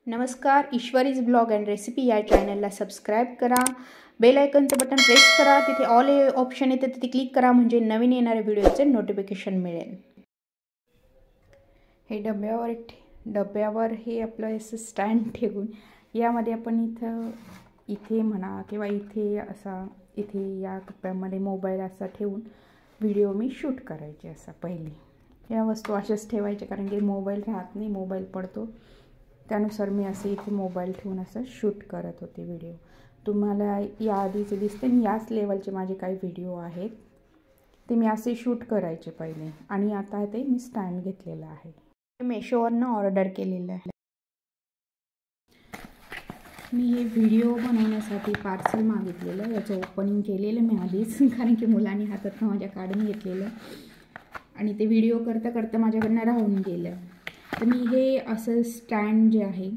नमस्कार, ईश्वरीज blog and recipe या चॅनलला सबस्क्राईब करा. बेल आयकनचं बटन प्रेस करा. तिथे ऑल ऑप्शन येते तिथे क्लिक करा म्हणजे नवीन येणाऱ्या व्हिडिओचे नोटिफिकेशन मिळेल. हे डब्यावर हे आपलं असं स्टँड ठेवून यामध्ये आपण इथे म्हणा किंवा इथे या कप्प्यामध्ये मोबाईल असा ठेवून व्हिडिओ मी शूट करायचे. असा पहिले या वस्तू अशाच ठेवायच्या कारण की मोबाईल राहत नाही, मोबाईल पडतो. त्यानुसार मी असे इथे मोबाईल ठेवून असं शूट करत होते व्हिडिओ. तुम्हाला याआधीचे दिसते याच लेवलचे माझे काही व्हिडिओ आहेत ते मी असे शूट करायचे पहिले. आणि आता ते मी स्टँड घेतलेलं आहे, मेशोवरनं ऑर्डर केलेलं आहे. मी हे व्हिडिओ बनवण्यासाठी पार्सल मागितलेलं, याचं ओपनिंग केलेलं मी आधीच कारण की मुलांनी हातातनं माझ्या काढून घेतलेलं आणि ते व्हिडिओ करता करता माझ्याकडनं राहून गेलं. तर मी हे असं स्टँड जे आहे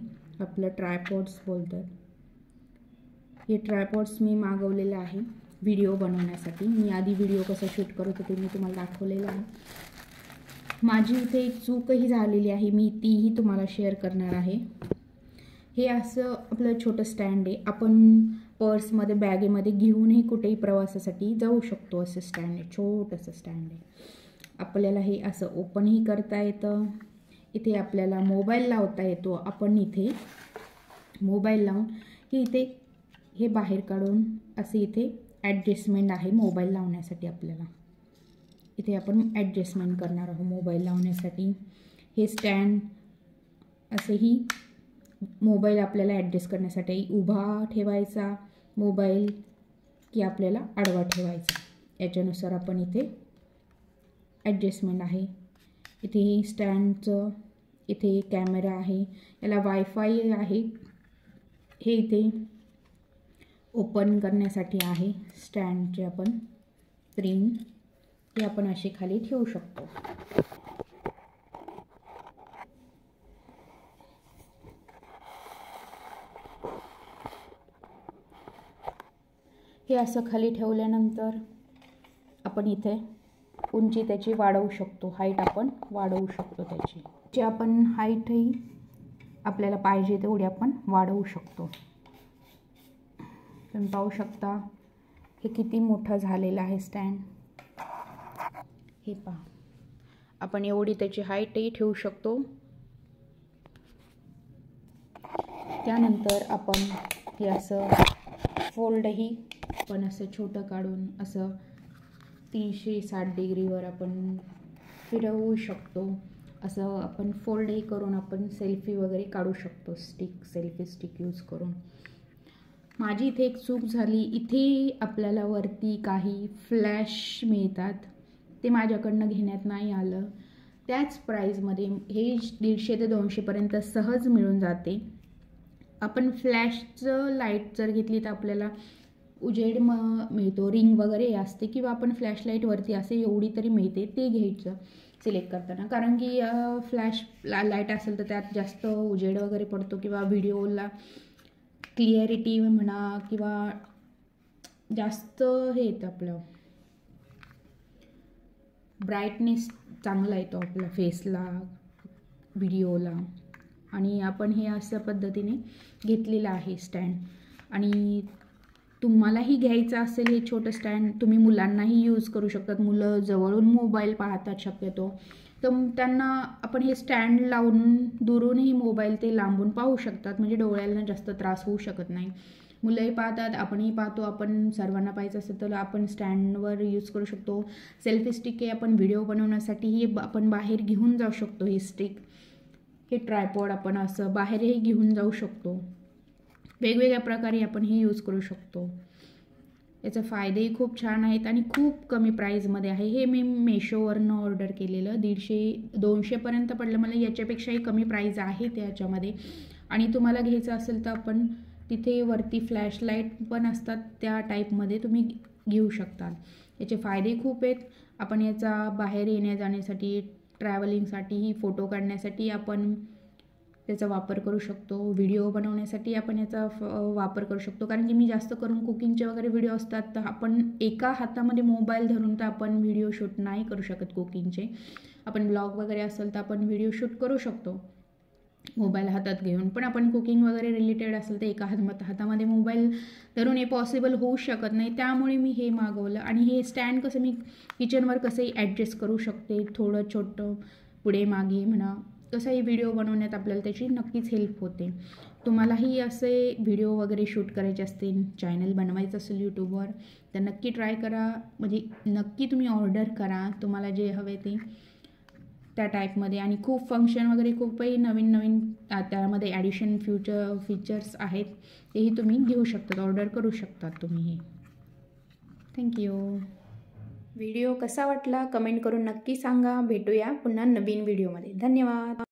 आपलं ट्रायपॉड्स बोलतात, हे ट्रायपॉड्स मी मागवलेलं आहे व्हिडिओ बनवण्यासाठी. मी आधी व्हिडिओ कसा शूट करत होते मी तुम्हाला दाखवलेलं आहे. माझी इथे एक चूकही झालेली आहे, मी तीही तुम्हाला शेअर करणार आहे. हे असं आपलं छोटं स्टँड आहे, आपण पर्समध्ये बॅगेमध्ये घेऊनही कुठेही प्रवासासाठी जाऊ शकतो. असं स्टँड आहे, छोटंसं स्टँड आहे. आपल्याला हे असं ओपनही करता येतं. इथे आपल्याला मोबाईल लावता येतो. आपण इथे मोबाईल लावून हे बाहेर काढून असे इथे ॲडजस्टमेंट आहे मोबाईल लावण्यासाठी. आपल्याला इथे आपण ॲडजस्टमेंट करणार आहोत मोबाईल लावण्यासाठी. हे स्टँड असेही मोबाईल आपल्याला ॲडजस्ट करण्यासाठी उभा ठेवायचा मोबाईल की आपल्याला आडवा ठेवायचा याच्यानुसार आपण इथे ॲडजस्टमेंट आहे. इथे स्टँडचं इथे कॅमेरा आहे, याला वायफाय आहे. हे इथे ओपन करण्यासाठी आहे स्टँडचे आपण स्क्रीन, हे आपण असे खाली ठेवू शकतो. हे असं खाली ठेवल्यानंतर आपण इथे उंची त्याची वाढवू शकतो, हाईट आपण वाढवू शकतो त्याची. जे आपण हाईटही आपल्याला पाहिजे तेवढी आपण वाढवू शकतो. तुम्ही पाहू शकता हे किती मोठं झालेलं आहे स्टँड. हे पहा, आपण एवढी त्याची हाईटही ठेवू शकतो. त्यानंतर आपण हे असं फोल्डही आपण असं छोटं काढून असं 360 डिग्रीवर आपण फिरवू शकतो. असं आपण फोल्डही करून आपण सेल्फी वगैरे काढू शकतो, सेल्फी स्टिक यूज करून. माझी इथे एक चूक झाली, इथे आपल्याला वरती काही फ्लॅश मिळतात, ते माझ्याकडनं घेण्यात नाही आलं. त्याच प्राईजमध्ये हे 150 ते 200पर्यंत सहज मिळून जाते. आपण फ्लॅशचं लाईट जर घेतली तर आपल्याला उजेड मिळतो, रिंग वगैरे असते, किंवा आपण फ्लॅशलाईटवरती असे एवढी तरी मिळते, ते घ्यायचं सिलेक्ट करताना. कारण की फ्लॅश लाईट असेल तर त्यात जास्त उजेड वगैरे पडतो किंवा व्हिडिओला क्लिअरिटी म्हणा किंवा जास्त हे येतं, आपलं ब्राईटनेस चांगला येतो आपल्या फेसला, व्हिडिओला. आणि आपण हे अशा पद्धतीने घेतलेलं आहे स्टँड. आणि तुम्हालाही घ्यायचं असेल हे छोटं स्टँड, तुम्ही मुलांनाही यूज करू शकतात. मुलं जवळून मोबाईल पाहतात शक्यतो, तर त्यांना आपण हे स्टँड लावून दुरूनही मोबाईल ते लांबून पाहू शकतात, म्हणजे डोळ्याला जास्त त्रास होऊ शकत नाही. मुलंही पाहतात, आपणही पाहतो. आपण सर्वांना पाहायचं असेल तर आपण स्टँडवर यूज करू शकतो. सेल्फी स्टिक हे आपण व्हिडिओ बनवण्यासाठीही आपण बाहेर घेऊन जाऊ शकतो. ही स्टिक, हे ट्रायपॉड आपण असं बाहेरही घेऊन जाऊ शकतो. वेगवेगळ्या प्रकारे आपण हे यूज करू शकतो. याचे फायदेही खूप छान आहेत आणि खूप कमी प्राईजमध्ये आहे. हे मी मेशोवरनं ऑर्डर केलेलं, 150-200पर्यंत पडलं मला. याच्यापेक्षाही कमी प्राईज आहे त्याच्यामध्ये. आणि तुम्हाला घ्यायचं असेल तर आपण तिथे वरती फ्लॅशलाईट पण असतात, त्या टाईपमध्ये तुम्ही घेऊ शकता. याचे फायदे खूप आहेत. आपण याचा बाहेर येण्या जाण्यासाठी, ट्रॅव्हलिंगसाठी, फोटो काढण्यासाठी आपण त्याचा वापर करू शकतो. व्हिडिओ बनवण्यासाठी आपण याचा वापर करू शकतो. कारण की मी जास्त करून कुकिंगचे वगैरे व्हिडिओ असतात, तर आपण एका हातामध्ये मोबाईल धरून तर आपण व्हिडिओ शूट नाही करू शकत कुकिंगचे. आपण ब्लॉग वगैरे असेल तर आपण व्हिडिओ शूट करू शकतो. मोबाईल हातात घेऊन. पण आपण कुकिंग वगैरे रिलेटेड असेल तर एका हातामध्ये मोबाईल धरून हे पॉसिबल होऊ शकत नाही. त्यामुळे मी हे मागवलं. आणि हे स्टँड कसं मी किचनवर कसंही ॲडजस्ट करू शकते, थोडं छोटं पुढे मागे म्हणा, कसंही व्हिडिओ बनवण्यात आपल्याला त्याची नक्कीच हेल्प होते. तुम्हालाही असे व्हिडिओ वगैरे शूट करायचे असतील, चॅनल बनवायचं असेल यूट्यूबवर, तर नक्की ट्राय करा. म्हणजे नक्की तुम्ही ऑर्डर करा तुम्हाला जे हवे ते त्या टाईपमध्ये. आणि खूप फंक्शन वगैरे खूपही नवीन नवीन त्यामध्ये ॲडिशन फीचर्स आहेत, तेही तुम्ही घेऊ शकतात, ऑर्डर करू शकतात तुम्ही हे. थँक्यू. व्हिडिओ कसा वाटला कमेंट करून नक्की सांगा. भेटूया पुन्हा नवीन व्हिडिओमध्ये. धन्यवाद.